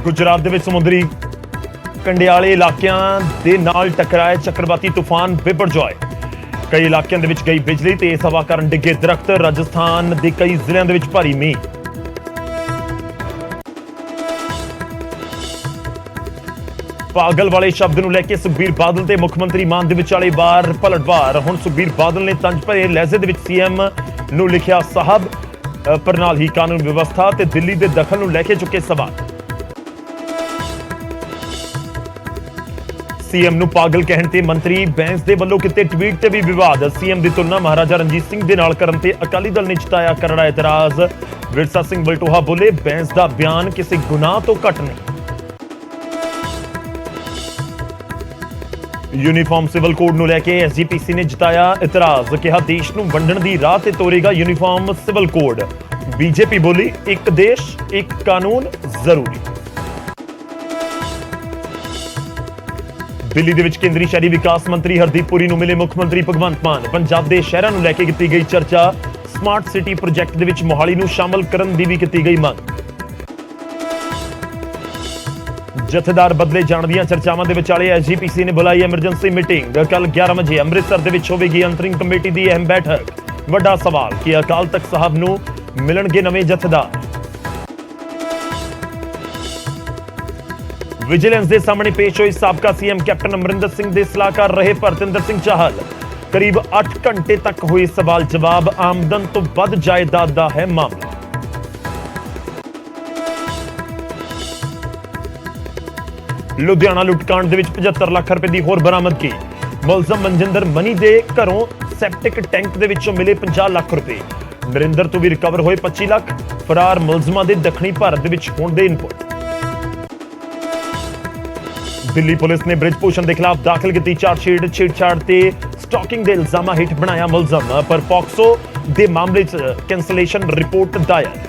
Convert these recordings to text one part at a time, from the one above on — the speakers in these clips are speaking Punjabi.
गुजरात ਦੇ ਵਿੱਚ ਸਮੁੰਦਰੀ ਕੰਡਿਆਲੇ ਇਲਾਕਿਆਂ ਦੇ ਨਾਲ ਟਕਰਾਏ ਚੱਕਰਵਾਤੀ ਤੂਫਾਨ ਬਿਪਰਜੋਏ। ਕਈ ਇਲਾਕਿਆਂ ਦੇ ਵਿੱਚ ਗਈ ਬਿਜਲੀ, ਤੇਜ਼ ਹਵਾ ਕਾਰਨ ਡਿੱਗੇ ਦਰਖਤ। ਰਾਜਸਥਾਨ ਦੇ ਕਈ ਜ਼ਿਲ੍ਹਿਆਂ ਦੇ ਵਿੱਚ ਭਾਰੀ ਮੀਂਹ। ਪਾਗਲ ਵਾਲੇ ਸ਼ਬਦ ਨੂੰ ਲੈ ਕੇ ਸੁਖਬੀਰ ਬਾਦਲ ਤੇ ਮੁੱਖ ਮੰਤਰੀ ਮਾਨ ਦੇ ਵਿਚਾਲੇ ਵਾਰ ਪਲਟਵਾਰ। ਹੁਣ ਸੁਖਬੀਰ ਬਾਦਲ ਨੇ ਤੰਜ ਭਰੇ ਲਹਿਜ਼ੇ ਦੇ ਵਿੱਚ ਸੀਐਮ ਨੂੰ ਲਿਖਿਆ ਸਾਹਬ, ਪਰ ਨਾਲ ਹੀ ਕਾਨੂੰਨ ਵਿਵਸਥਾ ਤੇ ਦਿੱਲੀ ਦੇ ਦਖਲ ਨੂੰ ਲੈ ਕੇ ਚੁੱਕੇ ਸਵਾਲ। ਸੀਐਮ ਨੂੰ ਪਾਗਲ ਕਹਿਣ ਤੇ ਮੰਤਰੀ ਬੈਂਸ ਦੇ ਵੱਲੋਂ ਕਿਤੇ ਟਵੀਟ ਤੇ ਵੀ ਵਿਵਾਦ। ਸੀਐਮ ਦੀ ਤੁਲਨਾ ਮਹਾਰਾਜਾ ਰਣਜੀਤ ਸਿੰਘ ਦੇ ਨਾਲ ਕਰਨ ਤੇ ਅਕਾਲੀ ਦਲ ਨੇ ਜਤਾਇਆ ਕਰੜਾ ਇਤਰਾਜ਼। ਵਿਰਸਾ ਸਿੰਘ ਵਲਟੋਹਾ ਬੋਲੇ, ਬੈਂਸ ਦਾ ਬਿਆਨ ਕਿਸੇ ਗੁਨਾਹ ਤੋਂ ਘੱਟ ਨਹੀਂ। यूनिफॉर्म सिविल कोड ਨੂੰ ਲੈ ਕੇ ਐਸਜੀਪੀਸੀ ਨੇ ਜਤਾਇਆ ਇਤਰਾਜ਼। ਕਿਹਾ ਦੇਸ਼ ਨੂੰ ਵੰਡਣ ਦੀ ਰਾਹ ਤੇ ਤੋਰੇਗਾ यूनिफॉर्म सिविल कोड। ਬੀਜੇਪੀ ਬੋਲੀ, ਇੱਕ ਦੇਸ਼ ਇੱਕ ਕਾਨੂੰਨ ਜ਼ਰੂਰੀ। ਦਿੱਲੀ ਦੇ ਵਿੱਚ ਕੇਂਦਰੀ ਸ਼ਹਿਰੀ ਵਿਕਾਸ ਮੰਤਰੀ ਹਰਦੀਪ ਪੁਰੀ ਨੂੰ ਮਿਲੇ ਮੁੱਖ ਮੰਤਰੀ ਭਗਵੰਤ ਮਾਨ। ਪੰਜਾਬ ਦੇ ਸ਼ਹਿਰਾਂ ਨੂੰ ਲੈ ਕੇ ਕੀਤੀ ਗਈ ਚਰਚਾ। ਸਮਾਰਟ ਸਿਟੀ ਪ੍ਰੋਜੈਕਟ ਦੇ ਵਿੱਚ ਮੋਹਾਲੀ ਨੂੰ ਸ਼ਾਮਲ ਕਰਨ ਦੀ ਵੀ ਕੀਤੀ ਗਈ ਮੰਗ। ਜਥੇਦਾਰ ਬਦਲੇ ਜਾਣ ਦੀਆਂ ਚਰਚਾਵਾਂ ਦੇ ਵਿਚਾਲੇ ਐਸਜੀਪੀਸੀ ਨੇ ਬੁਲਾਈ ਐਮਰਜੈਂਸੀ ਮੀਟਿੰਗ। ਕੱਲ 11 ਵਜੇ ਅੰਮ੍ਰਿਤਸਰ ਦੇ ਵਿੱਚ ਹੋਵੇਗੀ ਅੰਤਰਿੰਗ ਕਮੇਟੀ ਦੀ ਅਹਿਮ ਬੈਠਕ। ਵੱਡਾ ਸਵਾਲ ਕਿ ਅਕਾਲ ਤਖਤ ਸਾਹਿਬ ਨੂੰ ਮਿਲਣਗੇ ਨਵੇਂ ਜਥੇਦਾਰ। ਵਿਜੀਲੈਂਸ ਦੇ ਸਾਹਮਣੇ ਪੇਸ਼ ਹੋਈ ਸਾਬਕਾ ਸੀਐਮ ਕੈਪਟਨ ਅਮਰਿੰਦਰ ਸਿੰਘ ਦੇ ਸਲਾਹਕਾਰ ਰਹੇ ਭਰਤਿੰਦਰ ਸਿੰਘ ਚਾਹਲ। ਕਰੀਬ 8 ਘੰਟੇ ਤੱਕ ਹੋਏ ਸਵਾਲ ਜਵਾਬ। ਆਮਦਨ ਤੋਂ ਵੱਧ ਜਾਇਦਾਦ ਦਾ ਹੈ ਮਾਮਲਾ। ਲੁਧਿਆਣਾ ਲੁੱਟਕਾਂਡ ਦੇ ਵਿੱਚ 75 ਲੱਖ ਰੁਪਏ ਦੀ ਹੋਰ ਬਰਾਮਦਗੀ। ਮੁਲਜ਼ਮ ਮਨਜਿੰਦਰ ਮਨੀ ਦੇ ਘਰੋਂ ਸੈਪਟਿਕ ਟੈਂਕ ਦੇ ਵਿੱਚੋਂ ਮਿਲੇ 50 ਲੱਖ ਰੁਪਏ। ਨਰਿੰਦਰ ਤੋਂ ਵੀ ਰਿਕਵਰ ਹੋਏ 25 ਲੱਖ। ਫਰਾਰ ਮੁਲਜ਼ਮਾਂ ਦੇ ਦੱਖਣੀ ਭਾਰਤ ਦੇ ਵਿੱਚ ਹੋਣ ਦੇ ਇਨਪੁਟ। ਦਿੱਲੀ ਪੁਲਿਸ ਨੇ ਬ੍ਰਿਜ ਭੂਸ਼ਣ ਦੇ ਖਿਲਾਫ ਦਾਖਲ ਕੀਤੀ ਚਾਰਜਸ਼ੀਟ। ਛੇੜਛਾੜ ਤੇ ਸਟਾਕਿੰਗ ਦੇ ਇਲਜ਼ਾਮਾਂ ਹੇਠ ਬਣਾਇਆ ਮੁਲਜ਼ਮ, ਪਰ ਪੌਕਸੋ ਦੇ ਮਾਮਲੇ 'ਚ ਕੈਂਸਲੇਸ਼ਨ ਰਿਪੋਰਟ ਦਾਇਰ।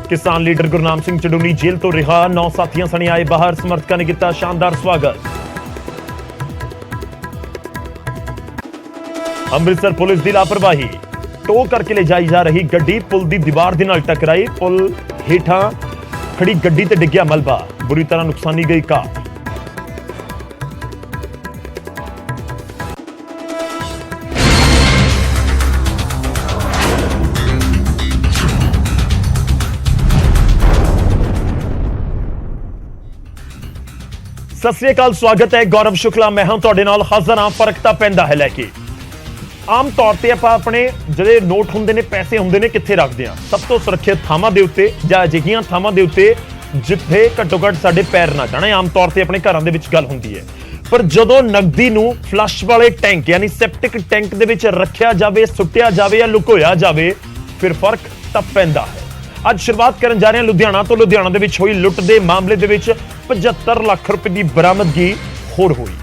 ਕਿਸਾਨ ਲੀਡਰ ਗੁਰਨਾਮ ਸਿੰਘ ਚੜੂਨੀ ਜੇਲ੍ਹ ਤੋਂ ਰਿਹਾ। 9 ਸਾਥੀਆਂ ਸਣੇ ਆਏ ਬਾਹਰ। ਸਮਰਥਕਾਂ ਨੇ ਕੀਤਾ ਸ਼ਾਨਦਾਰ ਸਵਾਗਤ। ਅੰਮ੍ਰਿਤਸਰ ਪੁਲਿਸ ਦੀ ਲਾਪਰਵਾਹੀ। ਟੋ ਕਰਕੇ ਲੈ ਜਾਈ ਜਾ ਰਹੀ ਗੱਡੀ ਪੁਲ ਦੀ ਦੀਵਾਰ ਦੇ ਨਾਲ ਟਕਰਾਈ। ਪੁਲ ਹੇਠਾਂ ਖੜੀ ਗੱਡੀ ਤੇ ਡਿੱਗਿਆ ਮਲਬਾ। ਬੁਰੀ ਤਰ੍ਹਾਂ ਨੁਕਸਾਨੀ ਗਈ ਕਾਰ। ਸਤਿ ਸ੍ਰੀ ਅਕਾਲ, ਸਵਾਗਤ ਹੈ। ਗੌਰਵ ਸ਼ੁਕਲਾ ਮੈਂ ਹਾਂ ਤੁਹਾਡੇ ਨਾਲ ਹਾਜ਼ਰ ਹਾਂ ਫਰਕ ਤਾਂ ਪੈਂਦਾ ਹੈ ਲੈ ਕੇ। ਆਮ ਤੌਰ ਤੇ ਆਪਾਂ ਆਪਣੇ ਜਿਹੜੇ ਨੋਟ ਹੁੰਦੇ ਨੇ, ਪੈਸੇ ਹੁੰਦੇ ਨੇ, ਕਿੱਥੇ ਰੱਖਦੇ ਹਾਂ? ਸਭ ਤੋਂ ਸੁਰੱਖਿਅਤ ਥਾਵਾਂ ਦੇ ਉੱਤੇ ਜਾਂ ਅਜਿਹੀਆਂ ਥਾਵਾਂ ਦੇ ਉੱਤੇ ਜਿੱਥੇ ਘੱਟੋ ਘੱਟ ਸਾਡੇ ਪੈਰ ਨਾ ਜਾਣ। ਆਮ ਤੌਰ ਤੇ ਆਪਣੇ ਘਰਾਂ ਦੇ ਵਿੱਚ ਗੱਲ ਹੁੰਦੀ ਹੈ। ਪਰ ਜਦੋਂ ਨਕਦੀ ਨੂੰ ਫਲਸ਼ ਵਾਲੇ ਟੈਂਕ ਯਾਨੀ ਸੈਪਟਿਕ ਟੈਂਕ ਦੇ ਵਿੱਚ ਰੱਖਿਆ ਜਾਵੇ, ਸੁੱਟਿਆ ਜਾਵੇ ਜਾਂ ਲੁਕੋਇਆ ਜਾਵੇ, ਫਿਰ ਫਰਕ ਤਾਂ ਪੈਂਦਾ ਹੈ। ਅੱਜ ਸ਼ੁਰੂਆਤ ਕਰਨ ਜਾ ਰਹੇ ਹਾਂ ਲੁਧਿਆਣਾ ਤੋਂ। ਲੁਧਿਆਣਾ ਦੇ ਵਿੱਚ ਹੋਈ ਲੁੱਟ ਦੇ ਮਾਮਲੇ ਦੇ ਵਿੱਚ 75 ਲੱਖ ਰੁਪਏ ਦੀ ਬਰਾਮਦਗੀ ਹੋਰ ਹੋਈ।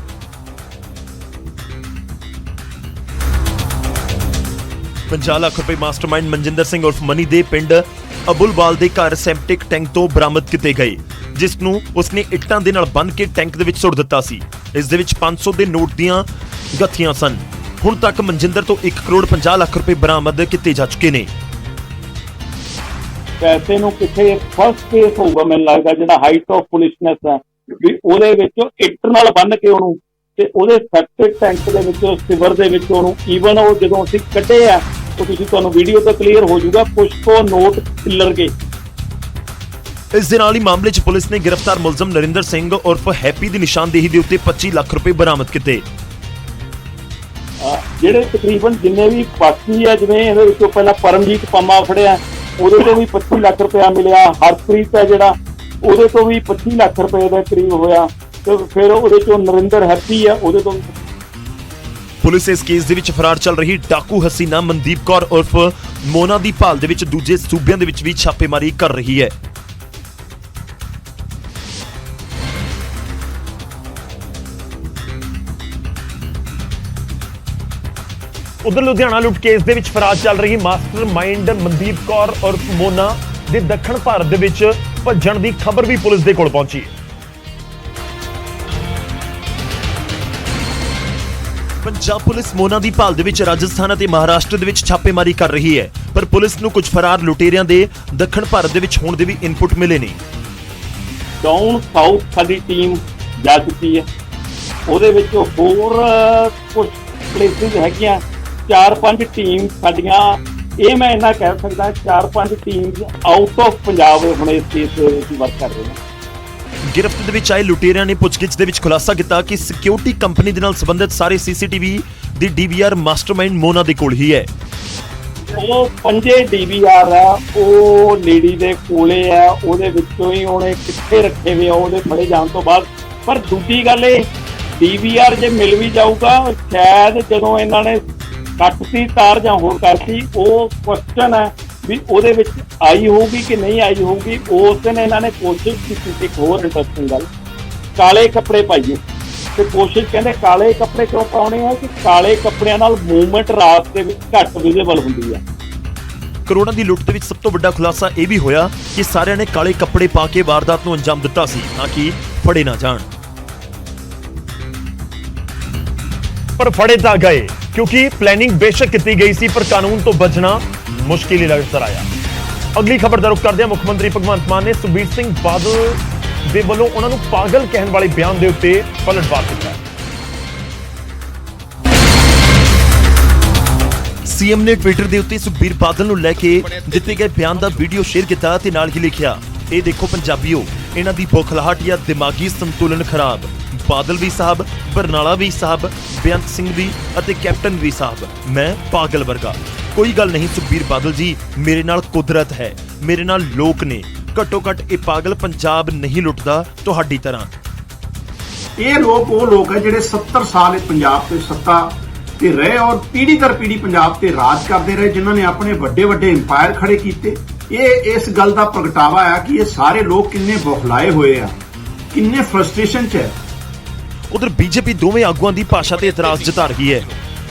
$50 ਲੱਖ ਰੁਪਏ ਮਾਸਟਰਮਾਈਂਡ ਮਨਜਿੰਦਰ ਸਿੰਘ ਉਰਫ ਮਨੀ ਦੇ ਪਿੰਡ ਅਬੁਲਵਾਲ ਦੇ ਘਰ ਸੈਪਟਿਕ ਟੈਂਕ ਤੋਂ ਬਰਾਮਦ ਕੀਤੇ ਗਏ, ਜਿਸ ਨੂੰ ਉਸਨੇ ਇੱਟਾਂ ਦੇ ਨਾਲ ਬੰਨ੍ਹ ਕੇ ਟੈਂਕ ਦੇ ਵਿੱਚ ਸੁੱਟ ਦਿੱਤਾ ਸੀ। ਇਸ ਦੇ ਵਿੱਚ 500 ਦੇ ਨੋਟ ਦੀਆਂ ਗੱਥੀਆਂ ਸਨ। ਹੁਣ ਤੱਕ ਮਨਜਿੰਦਰ ਤੋਂ 1 ਕਰੋੜ 50 ਲੱਖ ਰੁਪਏ ਬਰਾਮਦ ਕੀਤੇ ਜਾ ਚੁੱਕੇ ਨੇ। ਪੈਸੇ ਨੂੰ ਕਿੱਥੇ ਫਸਟ ਕੇਸ ਹੋਊਗਾ ਮੈਨੂੰ ਲੱਗਦਾ, ਜਿਹੜਾ ਹਾਈਟ ਆਫ ਪੁਲਿਸਨੈਸ ਹੈ ਵੀ ਉਹਦੇ ਵਿੱਚ ਇੱਟ ਨਾਲ ਬੰਨ ਕੇ ਉਹਨੂੰ ਤੇ ਉਹਦੇ ਸੈਪਟਿਕ ਟੈਂਕ ਦੇ ਵਿੱਚ ਸਿਵਰ ਦੇ ਵਿੱਚ ਉਹਨੂੰ ਈਵਨ ਉਹ ਜਦੋਂ ਅਸੀਂ ਕੱਢੇ ਆ ਉਹ ਤੁਸੀਂ ਤੁਹਾਨੂੰ ਵੀਡੀਓ ਤੋਂ ਕਲੀਅਰ ਹੋ ਜਾਊਗਾ, ਕੁਝ ਤੋਂ ਨੋਟ ਖਿੱਲਰ ਗਏ। ਇਸ ਦੇ ਨਾਲ ਹੀ ਮਾਮਲੇ 'ਚ ਪੁਲਿਸ ਨੇ ਗ੍ਰਿਫਤਾਰ ਮੁਲਜ਼ਮ ਨਰਿੰਦਰ ਸਿੰਘ ਉਰਫ ਹੈਪੀ ਦੀ ਨਿਸ਼ਾਨਦੇਹੀ ਦੇ ਉੱਤੇ 25 ਲੱਖ ਰੁਪਏ ਬਰਾਮਦ ਕੀਤੇ। ਜਿਹੜੇ ਤਕਰੀਬਨ ਜਿੰਨੇ ਵੀ ਬਾਕੀ ਆ, ਜਿਵੇਂ ਇਹਦੇ ਵਿੱਚੋਂ ਪਹਿਲਾਂ ਪਰਮਜੀਤ ਪੰਮਾ ਫੜਿਆ, ਉਹਦੇ ਤੋਂ ਵੀ 25 ਲੱਖ ਰੁਪਇਆ ਮਿਲਿਆ। ਹਰਪ੍ਰੀਤ ਹੈ ਜਿਹੜਾ, ਉਹਦੇ ਤੋਂ ਵੀ 25 ਲੱਖ ਰੁਪਏ ਦੇ ਕਰੀਬ ਹੋਇਆ। ਤੇ ਫਿਰ ਉਹਦੇ ਚੋਂ ਨਰਿੰਦਰ ਹੈਪੀ ਆ, ਉਹਦੇ ਤੋਂ ਪੁਲਿਸ ਇਸ ਕੇਸ ਦੇ ਵਿੱਚ ਫਰਾਰ ਚੱਲ ਰਹੀ ਡਾਕੂ ਹਸੀਨਾ ਮਨਦੀਪ ਕੌਰ ਉਰਫ ਮੋਨਾ ਦੀ ਭਾਲ ਦੇ ਵਿੱਚ ਦੂਜੇ ਸੂਬਿਆਂ ਦੇ ਵਿੱਚ ਵੀ ਛਾਪੇਮਾਰੀ ਕਰ ਰਹੀ ਹੈ। ਉਧਰ ਲੁਧਿਆਣਾ ਲੁੱਟ ਕੇਸ ਦੇ ਵਿੱਚ ਫਰਾਰ ਚੱਲ ਰਹੀ ਮਾਸਟਰਮਾਈਂਡ ਮਨਦੀਪ ਕੌਰ ਉਰਫ ਮੋਨਾ ਦੇ ਦੱਖਣ ਭਾਰਤ ਦੇ ਵਿੱਚ ਭੱਜਣ ਦੀ ਖਬਰ ਵੀ ਪੁਲਿਸ ਦੇ ਕੋਲ ਪਹੁੰਚੀ ਹੈ। ਪੰਜਾਬ ਪੁਲਿਸ ਮੋਨਾ ਦੀ ਭਾਲ ਦੇ ਵਿੱਚ ਰਾਜਸਥਾਨ ਅਤੇ ਮਹਾਰਾਸ਼ਟਰ ਦੇ ਵਿੱਚ ਛਾਪੇਮਾਰੀ ਕਰ ਰਹੀ ਹੈ, ਪਰ ਪੁਲਿਸ ਨੂੰ ਕੁਝ ਫਰਾਰ ਲੁਟੇਰਿਆਂ ਦੇ ਦੱਖਣ ਭਾਰਤ ਦੇ ਵਿੱਚ ਹੋਣ ਦੇ ਵੀ ਇਨਪੁਟ ਮਿਲੇ ਨੇ। ਡਾਊਨ ਸਾਊਥ ਸਾਡੀ ਟੀਮ ਜਾ ਚੁੱਕੀ ਹੈ, ਉਹਦੇ ਵਿੱਚ ਹੋਰ ਕੁਝ ਪਲੇਸਿਸ ਹੈਗੀਆਂ, 4-5 ਟੀਮ ਸਾਡੀਆਂ, ਇਹ ਮੈਂ ਇੰਨਾ ਕਹਿ ਸਕਦਾ 4-5 ਟੀਮਸ ਆਊਟ ਆਫ ਪੰਜਾਬ ਹੁਣ ਇਸ ਕੇਸ ਦੇ ਵਿੱਚ ਵਰਕ ਕਰ ਰਹੇ ਨੇ। ਗਿਰਫਤ ਦੇ ਵਿੱਚ ਆਏ ਲੁਟੇਰਿਆਂ ਨੇ ਪੁੱਛਗਿੱਛ ਦੇ ਵਿੱਚ ਖੁਲਾਸਾ ਕੀਤਾ ਕਿ ਸਿਕਿਉਰਿਟੀ ਕੰਪਨੀ ਦੇ ਨਾਲ ਸੰਬੰਧਿਤ ਸਾਰੇ ਸੀਸੀਟੀਵੀ ਦੀ ਡੀਵੀਆਰ ਮਾਸਟਰਮਾਈਂਡ ਮੋਨਾ ਦੇ ਕੋਲ ਹੀ ਹੈ। ਉਹ 5 ਡੀਵੀਆਰ ਆ, ਉਹ ਲੇਡੀ ਦੇ ਕੋਲੇ ਆ, ਉਹਦੇ ਵਿੱਚੋਂ ਹੀ ਉਹਨੇ ਕਿੱਥੇ ਰੱਖੇ ਹੋਏ ਆ ਉਹਦੇ ਫੜੇ ਜਾਣ ਤੋਂ ਬਾਅਦ। ਪਰ ਦੂਜੀ ਗੱਲ ਇਹ ਡੀਵੀਆਰ ਜੇ ਮਿਲ ਵੀ ਜਾਊਗਾ, ਸ਼ਾਇਦ ਜਦੋਂ ਇਹਨਾਂ ਨੇ ਕੱਟਤੀ ਤਾਰ ਜਾਂ ਹੋਰ ਕਰਤੀ, ਉਹ ਕੁਐਸਚਨ ਹੈ ਵੀ ਉਹਦੇ ਵਿੱਚ ਆਈ ਹੋਊਗੀ ਕਿ ਨਹੀਂ ਆਈ ਹੋਊਗੀ। ਉਸ ਦਿਨ ਇਹਨਾਂ ਨੇ ਕੋਸ਼ਿਸ਼ ਕੀਤੀ ਸੀ, ਇੱਕ ਹੋਰ ਇੰਟਰਸਟਿੰਗ ਗੱਲ, ਕਾਲੇ ਕੱਪੜੇ ਪਾਈਏ, ਤੇ ਕੋਸ਼ਿਸ਼ ਕਹਿੰਦੇ ਕਾਲੇ ਕੱਪੜੇ ਕਿਉਂ ਪਾਉਣੇ ਆ ਕਿ ਕਾਲੇ ਕੱਪੜਿਆਂ ਨਾਲ ਮੂਵਮੈਂਟ ਰਾਤ ਦੇ ਵਿੱਚ ਘੱਟ ਵਿਜ਼ੀਬਲ ਹੁੰਦੀ ਹੈ। ਕਰੋੜਾਂ ਦੀ ਲੁੱਟ ਦੇ ਵਿੱਚ ਸਭ ਤੋਂ ਵੱਡਾ ਖੁਲਾਸਾ ਇਹ ਵੀ ਹੋਇਆ ਕਿ ਸਾਰਿਆਂ ਨੇ ਕਾਲੇ ਕੱਪੜੇ ਪਾ ਕੇ ਵਾਰਦਾਤ ਨੂੰ ਅੰਜਾਮ ਦਿੱਤਾ ਸੀ ਤਾਂ ਕਿ ਫੜੇ ਨਾ ਜਾਣ। ਪਰ ਫੜੇ ਤਾਂ ਗਏ ਕਿਉਂਕਿ ਪਲੈਨਿੰਗ ਬੇਸ਼ੱਕ ਕੀਤੀ ਗਈ ਸੀ, ਪਰ ਕਾਨੂੰਨ ਤੋਂ ਬਚਣਾ ਮੁਸ਼ਕਿਲ ਹੀ ਨਜ਼ਰ ਆਇਆ। ਅਗਲੀ ਖਬਰ ਦਾ ਰੁਖ ਕਰਦੇ ਹਾਂ। ਮੁੱਖ ਮੰਤਰੀ ਭਗਵੰਤ ਮਾਨ ਨੇ ਸੁਖਬੀਰ ਸਿੰਘ ਬਾਦਲ ਦੇ ਵੱਲੋਂ ਉਹਨਾਂ ਨੂੰ ਪਾਗਲ ਕਹਿਣ ਵਾਲੇ ਬਿਆਨ ਦੇ ਉੱਤੇ ਪਲਟਵਾਰ ਕੀਤਾ। ਸੀਐਮ ਨੇ ਟਵਿੱਟਰ ਦੇ ਉੱਤੇ ਸੁਖਬੀਰ ਬਾਦਲ ਨੂੰ ਲੈ ਕੇ ਦਿੱਤੇ ਗਏ ਬਿਆਨ ਦਾ ਵੀਡੀਓ ਸ਼ੇਅਰ ਕੀਤਾ ਤੇ ਨਾਲ ਹੀ ਲਿਖਿਆ, ਇਹ ਦੇਖੋ ਪੰਜਾਬੀਓ, ਇਹਨਾਂ ਦੀ ਬੋਖਲਾਹਟ ਜਾਂ ਦਿਮਾਗੀ ਸੰਤੁਲਨ ਖਰਾਬ। ਬਾਦਲ ਵੀ ਸਾਹਿਬ, ਬਰਨਾਲਾ ਵੀ ਸਾਹਿਬ, ਬੇਅੰਤ ਸਿੰਘ ਵੀ ਅਤੇ ਕੈਪਟਨ ਵੀ ਸਾਹਿਬ, ਮੈਂ ਪਾਗਲ ਵਰਗਾ। ਕੋਈ ਗੱਲ ਨਹੀਂ ਸੁਖਬੀਰ ਬਾਦਲ ਜੀ, ਮੇਰੇ ਨਾਲ ਕੁਦਰਤ ਹੈ, ਮੇਰੇ ਨਾਲ ਲੋਕ ਨੇ, ਘੱਟੋ ਘੱਟ ਇਹ ਪਾਗਲ ਪੰਜਾਬ ਨਹੀਂ ਲੁੱਟਦਾ ਤੁਹਾਡੀ ਤਰ੍ਹਾਂ। ਇਹ ਲੋਕ ਉਹ ਲੋਕ ਹੈ ਜਿਹੜੇ 70 ਸਾਲ ਇਹ ਪੰਜਾਬ ਤੇ ਸੱਤਾ ਤੇ ਰਹੇ ਔਰ ਪੀੜ੍ਹੀ ਦਰ ਪੀੜ੍ਹੀ ਪੰਜਾਬ ਤੇ ਰਾਜ ਕਰਦੇ ਰਹੇ, ਜਿਨ੍ਹਾਂ ਨੇ ਆਪਣੇ ਵੱਡੇ ਵੱਡੇ ਇੰਪਾਇਰ ਖੜੇ ਕੀਤੇ। ਇਹ ਇਸ ਗੱਲ ਦਾ ਪ੍ਰਗਟਾਵਾ ਆ ਕਿ ਇਹ ਸਾਰੇ ਲੋਕ ਕਿੰਨੇ ਬੌਖਲਾਏ ਹੋਏ ਆ, ਕਿੰਨੇ ਫਰਸਟ੍ਰੇਸ਼ਨ 'ਚ ਹੈ। ਉਧਰ ਬੀਜੇਪੀ ਦੋਵੇਂ ਆਗੂਆਂ ਦੀ ਭਾਸ਼ਾ ਤੇ ਇਤਰਾਜ਼ ਜਤਾ ਰਹੀ ਹੈ।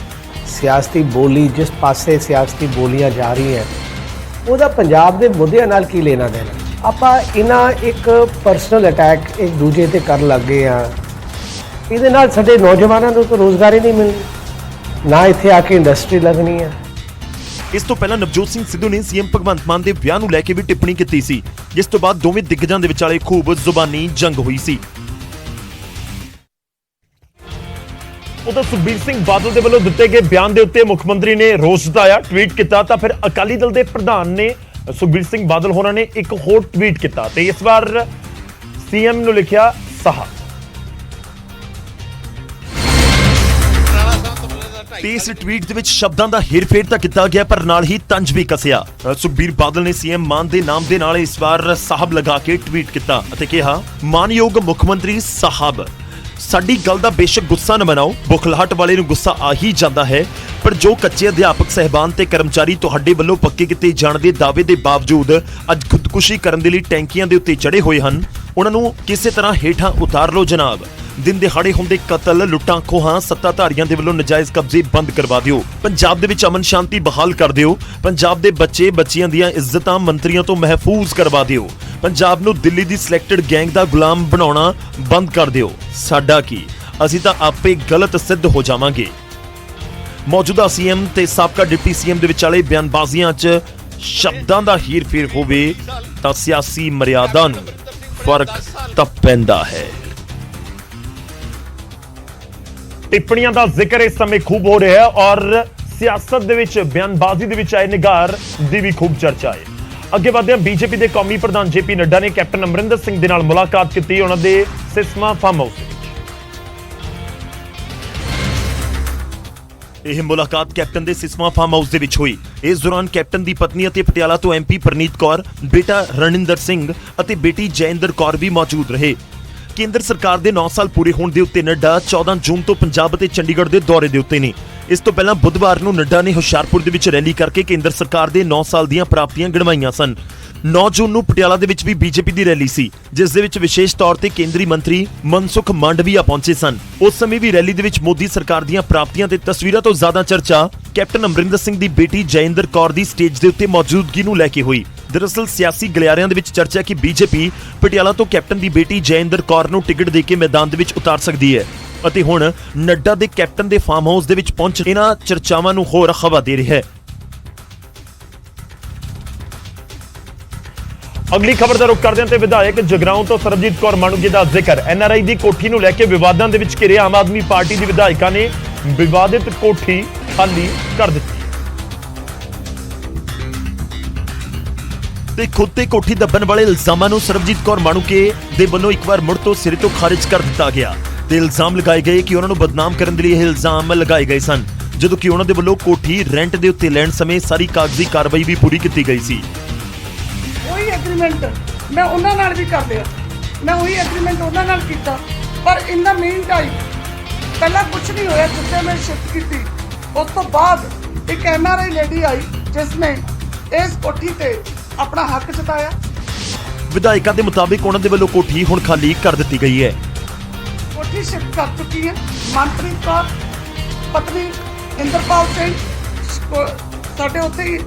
ਸਿਆਸਤੀ ਬੋਲੀ ਜਿਸ ਪਾਸੇ ਸਿਆਸਤੀ ਬੋਲੀਆਂ ਜਾ ਰਹੀਆਂ, ਉਹਦਾ ਪੰਜਾਬ ਦੇ ਮੁੱਦਿਆਂ ਨਾਲ ਕੀ ਲੈਣਾ ਦੇਣਾ। ਆਪਾਂ ਇਹਨਾਂ ਇੱਕ ਪਰਸਨਲ ਅਟੈਕ ਇੱਕ ਦੂਜੇ ਤੇ ਕਰਨ ਲੱਗੇ ਆ, ਇਹਦੇ ਨਾਲ ਸਾਡੇ ਨੌਜਵਾਨਾਂ ਨੂੰ ਤਾਂ ਰੋਜ਼ਗਾਰ ਹੀ ਨਹੀਂ ਮਿਲਣੀ, ਨਾ ਇੱਥੇ ਆ ਕੇ ਇੰਡਸਟਰੀ ਲੱਗਣੀ ਹੈ। ਇਸ ਤੋਂ ਪਹਿਲਾਂ ਨਵਜੋਤ ਸਿੰਘ ਸਿੱਧੂ ਨੇ ਸੀਐਮ ਭਗਵੰਤ ਮਾਨ ਦੇ ਵਿਆਹ ਨੂੰ ਲੈ ਕੇ ਵੀ ਟਿੱਪਣੀ ਕੀਤੀ ਸੀ, ਜਿਸ ਤੋਂ ਬਾਅਦ ਦੋਵੇਂ ਦਿੱਗਜਾਂ ਦੇ ਵਿਚਾਲੇ ਖੂਬ ਜ਼ੁਬਾਨੀ ਜੰਗ ਹੋਈ ਸੀ। ਉਧਰ ਸੁਖਬੀਰ ਸਿੰਘ ਬਾਦਲ ਦੇ ਵੱਲੋਂ ਦਿੱਤੇ ਗਏ ਬਿਆਨ ਦੇ ਉੱਤੇ ਮੁੱਖ ਮੰਤਰੀ ਨੇ ਰੋਸ ਜਤਾਇਆ, ਟਵੀਟ ਕੀਤਾ। ਤਾਂ ਫਿਰ ਅਕਾਲੀ ਦਲ ਦੇ ਪ੍ਰਧਾਨ ਨੇ ਸੁਖਬੀਰ ਸਿੰਘ ਬਾਦਲ ਹੋਰਾਂ ਨੇ ਇੱਕ ਹੋਰ ਟਵੀਟ ਕੀਤਾ ਤੇ ਇਸ ਵਾਰ ਸੀਐਮ ਨੂੰ ਲਿਖਿਆ ਸਾਹਬ। ਤੇ ਇਸ ਟਵੀਟ ਦੇ ਵਿੱਚ ਸ਼ਬਦਾਂ ਦਾ ਹੇਰ-ਫੇਰ ਤਾਂ ਕੀਤਾ ਗਿਆ, ਪਰ ਨਾਲ ਹੀ ਤੰਜ ਵੀ ਕੱਸਿਆ। ਸੁਖਬੀਰ ਬਾਦਲ ਨੇ ਸੀਐਮ ਮਾਨ ਦੇ ਨਾਮ ਦੇ ਨਾਲ ਇਸ ਵਾਰ ਸਾਹਬ ਲਗਾ ਕੇ ਟਵੀਟ ਕੀਤਾ ਅਤੇ ਕਿਹਾ, ਮਾਨਯੋਗ ਮੁੱਖ ਮੰਤਰੀ ਸਾਹਬ, ਸਾਡੀ ਗੱਲ ਦਾ ਬੇਸ਼ੱਕ ਗੁੱਸਾ ਨਾ ਮਨਾਓ, ਬੁਖਲਾਹਟ ਵਾਲੇ ਨੂੰ ਗੁੱਸਾ ਆ ਹੀ ਜਾਂਦਾ ਹੈ, ਪਰ ਜੋ ਕੱਚੇ ਅਧਿਆਪਕ ਸਹਿਬਾਨ ਤੇ ਕਰਮਚਾਰੀ ਤੁਹਾਡੇ ਵੱਲੋਂ ਪੱਕੇ ਕੀਤੇ ਜਾਣ ਦੇ ਦਾਅਵੇ ਦੇ ਬਾਵਜੂਦ ਅੱਜ ਖੁਦਕੁਸ਼ੀ ਕਰਨ ਦੇ ਲਈ ਟੈਂਕੀਆਂ ਦੇ ਉੱਤੇ ਚੜੇ ਹੋਏ ਹਨ, ਉਹਨਾਂ ਨੂੰ ਕਿਸੇ ਤਰ੍ਹਾਂ ਹੇਠਾਂ ਉਤਾਰ ਲਓ ਜਨਾਬ। ਦਿਨ ਦਿਹਾੜੇ ਹੁੰਦੇ ਕਤਲ, ਲੁੱਟਾਂ ਖੋਹਾਂ, ਸੱਤਾਧਾਰੀਆਂ ਦੇ ਵੱਲੋਂ ਨਜਾਇਜ਼ ਕਬਜ਼ੇ ਬੰਦ ਕਰਵਾ ਦਿਓ, ਪੰਜਾਬ ਦੇ ਵਿੱਚ ਅਮਨ ਸ਼ਾਂਤੀ ਬਹਾਲ ਕਰ ਦਿਓ, ਪੰਜਾਬ ਦੇ ਬੱਚੇ ਬੱਚੀਆਂ ਦੀਆਂ ਇੱਜ਼ਤਾਂ ਮੰਤਰੀਆਂ ਤੋਂ ਮਹਿਫੂਜ਼ ਕਰਵਾ ਦਿਓ, ਪੰਜਾਬ ਨੂੰ ਦਿੱਲੀ ਦੀ ਸਿਲੈਕਟਡ ਗੈਂਗ ਦਾ ਗੁਲਾਮ ਬਣਾਉਣਾ ਬੰਦ ਕਰ ਦਿਓ। ਸਾਡਾ ਕੀ, ਅਸੀਂ ਤਾਂ ਆਪੇ ਗਲਤ ਸਿੱਧ ਹੋ ਜਾਵਾਂਗੇ। ਮੌਜੂਦਾ ਸੀਐਮ ਤੇ ਸਾਬਕਾ ਡਿਪਟੀ ਸੀਐਮ ਦੇ ਵਿਚਾਲੇ ਬਿਆਨਬਾਜ਼ੀਆਂ 'ਚ ਸ਼ਬਦਾਂ ਦਾ ਹੀਰ-ਫੇਰ ਹੋਵੇ ਤਾਂ ਸਿਆਸੀ ਮਰਿਆਦਾ ਨੂੰ ਫਰਕ ਤਾਂ ਪੈਂਦਾ ਹੈ। ਟਿੱਪਣੀਆਂ ਦਾ ਜ਼ਿਕਰ ਇਸ ਸਮੇਂ ਖੂਬ ਹੋ ਰਿਹਾ ਹੈ ਔਰ ਸਿਆਸਤ ਦੇ ਵਿੱਚ ਬਿਆਨਬਾਜ਼ੀ ਦੇ ਵਿੱਚ ਆਏ ਨਿਗਾਰ ਦੀ ਵੀ ਖੂਬ ਚਰਚਾ ਹੈ। ਅੱਗੇ ਵਧਦੇ ਹਾਂ। ਬੀਜੇਪੀ ਦੇ ਕੌਮੀ ਪ੍ਰਧਾਨ ਜੇਪੀ ਨੱਡਾ ਨੇ ਕੈਪਟਨ ਅਮਰਿੰਦਰ ਸਿੰਘ ਦੇ ਨਾਲ ਮੁਲਾਕਾਤ ਕੀਤੀ, ਉਹਨਾਂ ਦੇ ਸਿਸਮਾ ਫਾਰਮ ਹਾਊਸ ਵਿੱਚ। ਇਹ ਮੁਲਾਕਾਤ ਕੈਪਟਨ ਦੇ ਸਿਸਮਾ ਫਾਰਮ ਹਾਊਸ ਦੇ ਵਿੱਚ ਹੋਈ। ਇਸ ਦੌਰਾਨ ਕੈਪਟਨ ਦੀ ਪਤਨੀ ਅਤੇ ਪਟਿਆਲਾ ਤੋਂ ਐਮਪੀ ਪ੍ਰਨੀਤ ਕੌਰ, ਬੇਟਾ ਰਣਿੰਦਰ ਸਿੰਘ ਅਤੇ ਬੇਟੀ ਜੈਇੰਦਰ ਕੌਰ ਵੀ ਮੌਜੂਦ ਰਹੇ। ਕੇਂਦਰ ਸਰਕਾਰ ਦੇ 9 ਸਾਲ ਪੂਰੇ ਹੋਣ ਦੇ ਉੱਤੇ ਨੱਡਾ 14 ਜੂਨ ਤੋਂ ਪੰਜਾਬ ਅਤੇ ਚੰਡੀਗੜ੍ਹ ਦੇ ਦੌਰੇ ਦੇ ਉੱਤੇ ਨੇ। ਇਸ ਤੋਂ ਪਹਿਲਾਂ ਬੁੱਧਵਾਰ ਨੂੰ ਨੱਡਾ ਨੇ ਹੁਸ਼ਿਆਰਪੁਰ ਦੇ ਵਿੱਚ ਰੈਲੀ ਕਰਕੇ ਕੇਂਦਰ ਸਰਕਾਰ ਦੇ 9 ਸਾਲ ਦੀਆਂ ਪ੍ਰਾਪਤੀਆਂ ਗਿਣਵਾਈਆਂ ਸਨ। 9 ਜੂਨ ਨੂੰ ਪਟਿਆਲਾ ਦੇ ਵਿੱਚ ਵੀ ਬੀਜੇਪੀ ਦੀ ਰੈਲੀ ਸੀ, ਜਿਸ ਦੇ ਵਿੱਚ ਵਿਸ਼ੇਸ਼ ਤੌਰ ਤੇ ਕੇਂਦਰੀ ਮੰਤਰੀ ਮਨਸੁਖ ਮਾਂਡਵੀਆ ਪਹੁੰਚੇ ਸਨ। ਉਸ ਸਮੇਂ ਵੀ ਰੈਲੀ ਦੇ ਵਿੱਚ ਮੋਦੀ ਸਰਕਾਰ ਦੀਆਂ ਪ੍ਰਾਪਤੀਆਂ ਤੇ ਤਸਵੀਰਾਂ ਤੋਂ ਜ਼ਿਆਦਾ ਚਰਚਾ ਕੈਪਟਨ ਅਮਰਿੰਦਰ ਸਿੰਘ ਦੀ ਬੇਟੀ ਜੈਇੰਦਰ ਕੌਰ ਦੀ ਸਟੇਜ ਦੇ ਉੱਤੇ ਮੌਜੂਦਗੀ ਨੂੰ ਲੈ ਕੇ ਹੋਈ। ਦਰਅਸਲ ਸਿਆਸੀ ਗਲਿਆਰਿਆਂ ਦੇ ਵਿੱਚ ਚਰਚਾ ਕਿ ਬੀਜੇਪੀ ਪਟਿਆਲਾ ਤੋਂ ਕੈਪਟਨ ਦੀ ਬੇਟੀ ਜੈਇੰਦਰ ਕੌਰ ਨੂੰ ਟਿਕਟ ਦੇ ਕੇ ਮੈਦਾਨ ਦੇ ਵਿੱਚ ਉਤਾਰ ਸਕਦੀ ਹੈ। ਅਤੇ ਹੁਣ ਨੱਡਾ ਦੇ ਕੈਪਟਨ ਦੇ ਫਾਰਮ ਹਾਊਸ ਦੇ ਵਿੱਚ ਪਹੁੰਚ ਇਹਨਾਂ ਚਰਚਾਵਾਂ ਨੂੰ ਹੋਰ ਹਵਾ ਦੇ ਰਿਹਾ ਹੈ। ਅਗਲੀ ਖਬਰ ਦਾ ਰੁਖ ਕਰਦੇ ਹਾਂ ਤੇ ਵਿਧਾਇਕ ਜਗਰਾਉਂ ਤੋਂ ਸਰਬਜੀਤ ਕੌਰ ਮਾਣੂਕੇ ਦਾ ਜ਼ਿਕਰ। NRI ਦੀ ਕੋਠੀ ਨੂੰ ਲੈ ਕੇ ਵਿਵਾਦਾਂ ਦੇ ਵਿੱਚ ਘਿਰੇ ਆਮ ਆਦਮੀ ਪਾਰਟੀ ਦੀ ਵਿਧਾਇਕਾ ਨੇ ਵਿਵਾਦਿਤ ਕੋਠੀ ਖਾਲੀ ਕਰ ਦਿੱਤੀ ਤੇ ਖੁਦ ਤੇ ਕੋਠੀ ਦੱਬਣ ਵਾਲੇ ਇਲਜ਼ਾਮਾਂ ਨੂੰ ਸਰਬਜੀਤ ਕੌਰ ਮਾਣੂਕੇ ਦੇ ਵੱਲੋਂ ਇੱਕ ਵਾਰ ਮੁੜ ਤੋਂ ਸਿਰੇ ਤੋਂ ਖਾਰਿਜ ਕਰ ਦਿੱਤਾ ਗਿਆ ਤੇ ਇਲਜ਼ਾਮ ਲਗਾਏ ਗਏ ਕਿ ਉਹਨਾਂ ਨੂੰ ਬਦਨਾਮ ਕਰਨ ਦੇ ਲਈ ਇਹ ਇਲਜ਼ਾਮ ਲਗਾਏ ਗਏ ਸਨ, ਜਦੋਂ ਕਿ ਉਹਨਾਂ ਦੇ ਵੱਲੋਂ ਕੋਠੀ ਰੈਂਟ ਦੇ ਉੱਤੇ ਲੈਣ ਸਮੇਂ ਸਾਰੀ ਕਾਗਜ਼ੀ ਕਾਰਵਾਈ ਵੀ ਪੂਰੀ ਕੀਤੀ ਗਈ ਸੀ। ਉਹੀ ਐਗਰੀਮੈਂਟ ਮੈਂ ਉਹਨਾਂ ਨਾਲ ਵੀ ਕਰ ਲਿਆ, ਮੈਂ ਉਹੀ ਐਗਰੀਮੈਂਟ ਉਹਨਾਂ ਨਾਲ ਕੀਤਾ, ਪਰ ਇਨ ਦਾ ਮੇਨ ਟਾਈਮ ਪਹਿਲਾਂ ਕੁਝ ਨਹੀਂ ਹੋਇਆ। ਜਿੱਥੇ ਮੈਂ ਸ਼ਿਫਟ ਕੀਤੀ ਉਸ ਤੋਂ ਬਾਅਦ ਇੱਕ NRI ਲੇਡੀ ਆਈ ਜਿਸ ਨੇ ਇਸ ਕੋਠੀ ਤੇ ਆਪਣਾ ਹੱਕ ਜਤਾਇਆ। ਵਿਧਾਇਕਾਂ ਦੇ ਮੁਤਾਬਿਕ ਉਹਨਾਂ ਦੇ ਵੱਲੋਂ ਕੋਠੀ ਹੁਣ ਖਾਲੀ ਕਰ ਦਿੱਤੀ ਗਈ ਹੈ। ਕੋਠੀ ਸ਼ਿਫਟ ਕਰ ਚੁੱਕੀ ਹੈ ਮਨਪ੍ਰੀਤ ਕੌਰ ਪਤਨੀ ਇੰਦਰਪਾਲ ਸਿੰਘ ਸਾਡੇ ਉੱਥੇ ਹੀ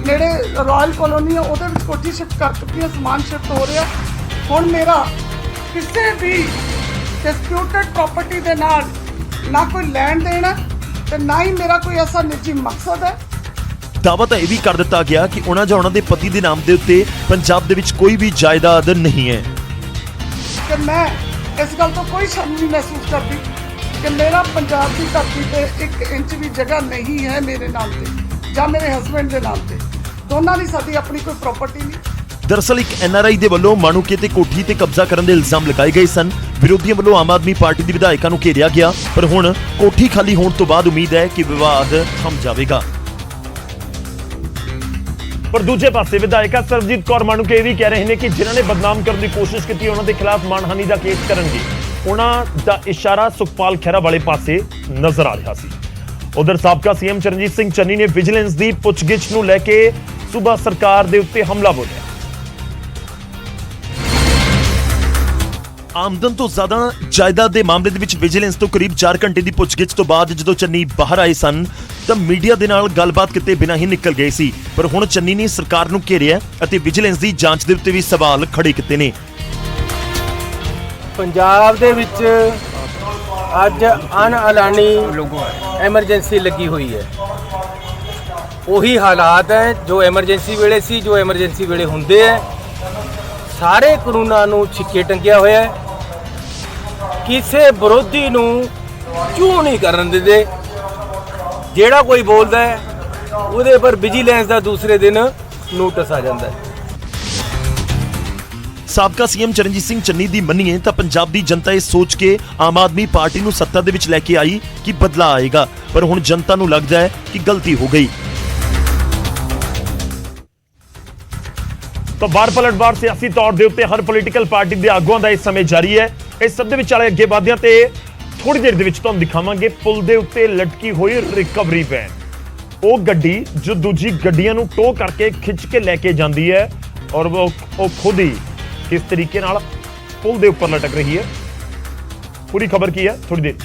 ਨੇੜੇ ਰਾਇਲ ਕਲੋਨੀ ਹੈ, ਉਹਦੇ ਵਿੱਚ ਕੋਠੀ ਸ਼ਿਫਟ ਕਰ ਚੁੱਕੀ ਹੈ, ਸਮਾਨ ਸ਼ਿਫਟ ਹੋ ਰਿਹਾ। ਹੁਣ ਮੇਰਾ ਕਿਸੇ ਵੀ ਡਿਸਪਿਊਟਡ ਪ੍ਰਾਪਰਟੀ ਦੇ ਨਾਲ ਨਾ ਕੋਈ ਲੈਣ ਦੇਣ ਹੈ ਤੇ ਨਾ ਹੀ ਮੇਰਾ ਕੋਈ ਐਸਾ ਨਿੱਜੀ ਮਕਸਦ ਹੈ। ਦਾਅਵਾ ਤਾਂ ਇਹ ਵੀ ਕਰ ਦਿੱਤਾ ਗਿਆ ਕਿ ਉਹਨਾਂ ਜਾਂ ਉਹਨਾਂ ਦੇ ਪਤੀ ਦੇ ਨਾਮ ਦੇ ਉੱਤੇ ਪੰਜਾਬ ਦੇ ਵਿੱਚ ਕੋਈ ਵੀ ਜਾਇਦਾਦ ਨਹੀਂ ਹੈ ਕਿ ਮੈਂ ਇਸ ਗੱਲ ਤੋਂ ਕੋਈ ਸ਼ਰਮ ਨਹੀਂ ਮਹਿਸੂਸ ਕਰਦੀ ਕਿ ਮੇਰਾ ਪੰਜਾਬ ਦੀ ਧਰਤੀ ਤੇ 1 ਇੰਚ ਵੀ ਜਗ੍ਹਾ ਨਹੀਂ ਹੈ ਮੇਰੇ ਨਾਮ ਤੇ ਜਾਂ ਮੇਰੇ ਹਸਬੈਂਡ ਦੇ ਨਾਮ ਤੇ। ਦੋਨਾਂ ਦੀ ਸਾਡੀ ਆਪਣੀ ਕੋਈ ਪ੍ਰਾਪਰਟੀ ਨਹੀਂ। ਦਰਅਸਲ ਇੱਕ NRI ਦੇ ਵੱਲੋਂ ਮਾਣੂਕੇ ਤੇ ਕੋਠੀ ਤੇ ਕਬਜ਼ਾ ਕਰਨ ਦੇ ਇਲਜ਼ਾਮ ਲਗਾਏ ਗਏ ਸਨ। ਵਿਰੋਧੀਆਂ ਵੱਲੋਂ ਆਮ ਆਦਮੀ ਪਾਰਟੀ ਦੀ ਵਿਧਾਇਕਾਂ ਨੂੰ ਘੇਰਿਆ ਗਿਆ, ਪਰ ਹੁਣ ਕੋਠੀ ਖਾਲੀ ਹੋਣ ਤੋਂ ਬਾਅਦ ਉਮੀਦ ਹੈ ਕਿ ਵਿਵਾਦ ਥੰਮ ਜਾਵੇਗਾ। ਪਰ ਦੂਜੇ ਪਾਸੇ ਵਿਧਾਇਕਾ ਸਰਬਜੀਤ ਕੌਰ ਮਾਣੂਕੇ ਇਹ ਵੀ ਕਹਿ ਰਹੇ ਨੇ ਕਿ ਜਿਨ੍ਹਾਂ ਨੇ ਬਦਨਾਮ ਕਰਨ ਦੀ ਕੋਸ਼ਿਸ਼ ਕੀਤੀ ਉਹਨਾਂ ਦੇ ਖਿਲਾਫ ਮਾਣਹਾਨੀ ਦਾ ਕੇਸ ਕਰਨਗੇ। ਉਹਨਾਂ ਦਾ ਇਸ਼ਾਰਾ ਸੁਖਪਾਲ ਖਹਿਰਾ ਵਾਲੇ ਪਾਸੇ ਨਜ਼ਰ ਆ ਰਿਹਾ ਸੀ। ਉਧਰ ਸਾਬਕਾ CM ਚਰਨਜੀਤ ਸਿੰਘ ਚੰਨੀ ਨੇ ਵਿਜੀਲੈਂਸ ਦੀ ਪੁੱਛਗਿੱਛ ਨੂੰ ਲੈ ਕੇ ਸੂਬਾ ਸਰਕਾਰ ਦੇ ਉੱਤੇ ਹਮਲਾ ਬੋਲਿਆ। ਆਮਦਨ ਤੋਂ ਜ਼ਿਆਦਾ ਜਾਇਦਾਦ ਦੇ ਮਾਮਲੇ ਦੇ ਵਿੱਚ ਵਿਜੀਲੈਂਸ ਤੋਂ ਕਰੀਬ 4 ਘੰਟੇ ਦੀ ਪੁੱਛਗਿੱਛ ਤੋਂ ਬਾਅਦ ਜਦੋਂ ਚੰਨੀ ਬਾਹਰ ਆਏ ਸਨ ਤਾਂ ਮੀਡੀਆ ਦੇ ਨਾਲ ਗੱਲਬਾਤ ਕੀਤੇ ਬਿਨਾਂ ਹੀ ਨਿਕਲ ਗਏ ਸੀ। ਪਰ ਹੁਣ ਚੰਨੀ ਨੇ ਸਰਕਾਰ ਨੂੰ ਘੇਰਿਆ ਅਤੇ ਵਿਜੀਲੈਂਸ ਦੀ ਜਾਂਚ ਦੇ ਉੱਤੇ ਵੀ ਸਵਾਲ ਖੜੇ ਕੀਤੇ ਨੇ। ਪੰਜਾਬ ਦੇ ਵਿੱਚ ਅੱਜ ਅਣਐਲਾਨੀ ਐਮਰਜੈਂਸੀ ਲੱਗੀ ਹੋਈ ਹੈ। ਉਹੀ ਹਾਲਾਤ ਹੈ ਜੋ ਐਮਰਜੈਂਸੀ ਵੇਲੇ ਸੀ, ਜੋ ਐਮਰਜੈਂਸੀ ਵੇਲੇ ਹੁੰਦੇ ਹੈ। ਸਾਰੇ ਕਾਨੂੰਨਾਂ ਨੂੰ ਛਿੱਕੇ ਟੰਗਿਆ ਹੋਇਆ ਹੈ। ਕਿਸੇ ਵਿਰੋਧੀ ਨੂੰ ਚੂੰ ਨਹੀਂ ਕਰਨ ਦਿੰਦੇ। ਜਿਹੜਾ ਕੋਈ ਬੋਲਦਾ ਹੈ ਉਹਦੇ ਪਰ ਵਿਜੀਲੈਂਸ ਦਾ ਦੂਸਰੇ ਦਿਨ ਨੋਟਿਸ ਆ ਜਾਂਦਾ ਹੈ। ਸਾਬਕਾ CM ਚਰਨਜੀਤ ਸਿੰਘ ਚੰਨੀ ਦੀ ਮੰਨੀਏ ਤਾਂ ਪੰਜਾਬ ਦੀ ਜਨਤਾ ਇਹ ਸੋਚ ਕੇ ਆਮ ਆਦਮੀ ਪਾਰਟੀ ਨੂੰ ਸੱਤਾ ਦੇ ਵਿੱਚ ਲੈ ਕੇ ਆਈ ਕਿ ਬਦਲਾ ਆਏਗਾ, ਪਰ ਹੁਣ ਜਨਤਾ ਨੂੰ ਲੱਗਦਾ ਹੈ ਕਿ ਗਲਤੀ ਹੋ ਗਈ। ਤਾਂ ਵਾਰ ਪਲਟਵਾਰ ਸਿਆਸੀ ਤੌਰ ਦੇ ਉੱਤੇ ਹਰ ਪੋਲੀਟੀਕਲ ਪਾਰਟੀ ਦੇ ਆਗੂਆਂ ਦਾ ਇਸ ਸਮੇਂ ਜਾਰੀ ਹੈ। ਇਸ ਸਭ ਦੇ ਵਿਚਾਲੇ ਅੱਗੇ ਵਧਦਿਆਂ ਤੇ ਥੋੜੀ ਦੇਰ ਦੇ ਵਿੱਚ ਤੁਹਾਨੂੰ ਦਿਖਾਵਾਂਗੇ ਪੁਲ ਦੇ ਉੱਤੇ ਲਟਕੀ ਹੋਈ ਰਿਕਵਰੀ ਵੈਨ। ਉਹ ਗੱਡੀ ਜੋ ਦੂਜੀ ਗੱਡੀਆਂ ਨੂੰ ਟੋ ਕਰਕੇ ਖਿੱਚ ਕੇ ਲੈ ਕੇ ਜਾਂਦੀ ਹੈ ਔਰ ਉਹ ਖੁਦ ਹੀ ਕਿਸ ਤਰੀਕੇ ਨਾਲ ਪੁਲ ਦੇ ਉੱਪਰ ਲਟਕ ਰਹੀ ਹੈ। ਪੂਰੀ ਖਬਰ ਕੀ ਹੈ ਥੋੜੀ ਦੇਰ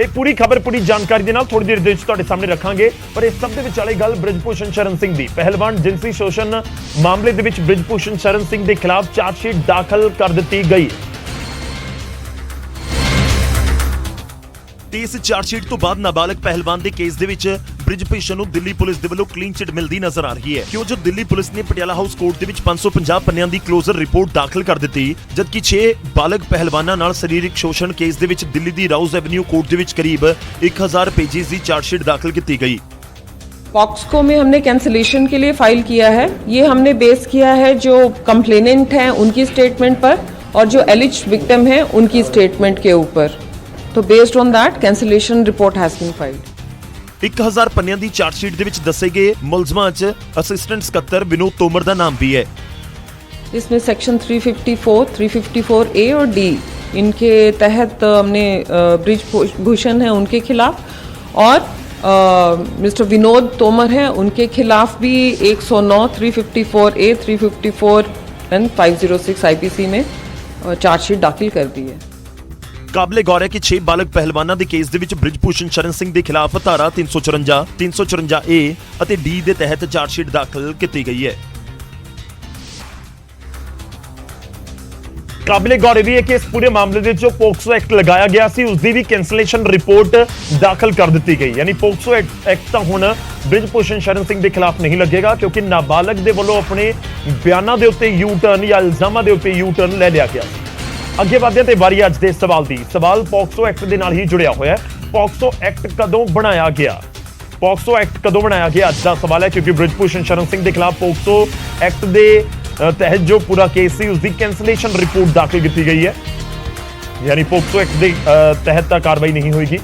ਇਹ ਪੂਰੀ ਖਬਰ ਪੂਰੀ ਜਾਣਕਾਰੀ ਦੇ ਨਾਲ ਥੋੜੀ ਦੇਰ ਦੇ ਵਿੱਚ ਤੁਹਾਡੇ ਸਾਹਮਣੇ ਰੱਖਾਂਗੇ। ਪਰ ਇਸ ਸਭ ਦੇ ਵਿਚਾਲੇ ਗੱਲ ਬ੍ਰਿਜਭੂਸ਼ਣ ਸ਼ਰਨ ਸਿੰਘ ਦੀ। ਪਹਿਲਵਾਨ ਜਿਨਸੀ ਸ਼ੋਸ਼ਣ ਮਾਮਲੇ ਦੇ ਵਿੱਚ ਬ੍ਰਿਜਭੂਸ਼ਣ ਸ਼ਰਨ ਸਿੰਘ ਦੇ ਖਿਲਾਫ ਚਾਰਜਸ਼ੀਟ ਦਾਖਲ ਕਰ ਦਿੱਤੀ ਗਈ ਤੇ ਇਸ ਚਾਰਜਸ਼ੀਟ ਤੋਂ ਬਾਅਦ ਨਾਬਾਲਗ ਪਹਿਲਵਾਨ ਦੇ ਕੇਸ ਦੇ ਵਿੱਚ ਬ੍ਰਿਜਭੂਸ਼ਣ ਨੂੰ ਦਿੱਲੀ ਪੁਲਿਸ ਦੇ ਵੱਲੋਂ ਕਲੀਨ ਚਿਟ ਮਿਲਦੀ ਨਜ਼ਰ ਆ ਰਹੀ ਹੈ, ਕਿਉਂ ਜੋ ਦਿੱਲੀ ਪੁਲਿਸ ਨੇ ਪਟਿਆਲਾ ਹਾਊਸ ਕੋਰਟ ਦੇ ਵਿੱਚ 550 ਪੰਨਿਆਂ ਦੀ ਕਲੋਜ਼ਰ ਰਿਪੋਰਟ ਦਾਖਲ ਕਰ ਦਿੱਤੀ, ਜਦਕਿ 6 ਬਾਲਗ ਪਹਿਲਵਾਨਾਂ ਨਾਲ ਸਰੀਰਕ ਸ਼ੋਸ਼ਣ ਕੇਸ ਦੇ ਵਿੱਚ ਦਿੱਲੀ ਦੀ ਰਾਉਜ਼ ਐਵਨਿਊ ਕੋਰਟ ਦੇ ਵਿੱਚ ਕਰੀਬ 1000 पेजेस ਦੀ चार्जशीट दाखिल की गई। पॉक्सको में हमने कैंसिलेशन के लिए फाइल किया है। ये हमने बेस किया है जो कंप्लेनेंट हैं उनकी स्टेटमेंट पर और जो एलिज्ड विक्टिम हैं उनकी स्टेटमेंट के ऊपर। तो based on that cancellation report has been filed. 1000 ਪੰਨਿਆਂ ਦੀ ਚਾਰਜਸ਼ੀਟ ਦੇ ਵਿੱਚ ਦੱਸੇ ਗਏ ਮੁਲਜ਼ਮਾਂ 'ਚ ਅਸਿਸਟੈਂਟ ਸਕੱਤਰ ਵਿਨੋਦ ਤੋਮਰ ਦਾ ਨਾਮ ਵੀ है। इसमें सेक्शन 354, 354A और D इनके तहत हमने बृजभूषण है उनके खिलाफ और मिस्टर विनोद तोमर हैं उनके खिलाफ भी 109, 354A, 354 एंड 506 IPC में चार्जशीट दाखिल कर दी है। ਕਾਬਲੇ ਗੌਰ ਹੈ ਕਿ 6 ਬਾਲਗ ਪਹਿਲਵਾਨਾਂ ਦੇ ਕੇਸ ਦੇ ਵਿੱਚ ਬ੍ਰਿਜਭੂਸ਼ਣ ਸ਼ਰਨ ਸਿੰਘ ਦੇ ਖਿਲਾਫ ਧਾਰਾ 354, 354A ਅਤੇ D ਦੇ ਤਹਿਤ ਚਾਰਜਸ਼ੀਟ ਦਾਖਲ ਕੀਤੀ ਗਈ ਹੈ। ਕਾਬਿਲੇ ਗੌਰ ਇਹ ਵੀ ਹੈ ਕਿ ਇਸ ਪੂਰੇ ਮਾਮਲੇ ਦੇ ਜੋ ਪੋਕਸੋ ਐਕਟ ਲਗਾਇਆ ਗਿਆ ਸੀ ਉਸ ਦੀ ਵੀ ਕੈਂਸਲੇਸ਼ਨ ਰਿਪੋਰਟ ਦਾਖਲ ਕਰ ਦਿੱਤੀ ਗਈ। ਯਾਨੀ ਪੋਕਸੋ ਐਕਟ ਤਾਂ ਹੁਣ ਬ੍ਰਿਜਭੂਸ਼ਣ ਸ਼ਰਨ ਸਿੰਘ ਦੇ ਖਿਲਾਫ ਨਹੀਂ ਲੱਗੇਗਾ, ਕਿਉਂਕਿ ਨਾਬਾਲਗ ਦੇ ਵੱਲੋਂ ਆਪਣੇ ਬਿਆਨਾਂ ਦੇ ਉੱਤੇ ਯੂ ਟਰਨ ਜਾਂ ਇਲਜ਼ਾਮਾਂ ਦੇ ਉੱਤੇ ਯੂ ਟਰਨ ਲੈ ਲਿਆ ਗਿਆ। ਅੱਗੇ ਵਧਦੇ ਤੇ ਵਾਰੀ ਅੱਜ ਦੇ ਸਵਾਲ ਦੀ। ਸਵਾਲ ਪੋਕਸੋ ਐਕਟ ਦੇ ਨਾਲ ਹੀ ਜੁੜਿਆ ਹੋਇਆ ਹੈ। ਪੋਕਸੋ ਐਕਟ ਕਦੋਂ ਬਣਾਇਆ ਗਿਆ? ਪੋਕਸੋ ਐਕਟ ਕਦੋਂ ਬਣਾਇਆ ਗਿਆ ਅੱਜ ਦਾ ਸਵਾਲ ਹੈ, ਕਿਉਂਕਿ ਬ੍ਰਿਜਭੂਸ਼ਣ ਸ਼ਰਨ ਸਿੰਘ ਦੇ ਖਿਲਾਫ ਪੋਕਸੋ ਐਕਟ ਦੇ ਤਹਿਤ ਜੋ ਪੂਰਾ ਕੇਸ ਸੀ ਉਸ ਦੀ ਕੈਂਸਲੇਸ਼ਨ ਰਿਪੋਰਟ ਦਾਖਲ ਕੀਤੀ ਗਈ ਹੈ। ਯਾਨੀ ਪੋਕਸੋ ਐਕਟ ਦੇ ਤਹਿਤ ਤਾਂ ਕਾਰਵਾਈ ਨਹੀਂ ਹੋਏਗੀ।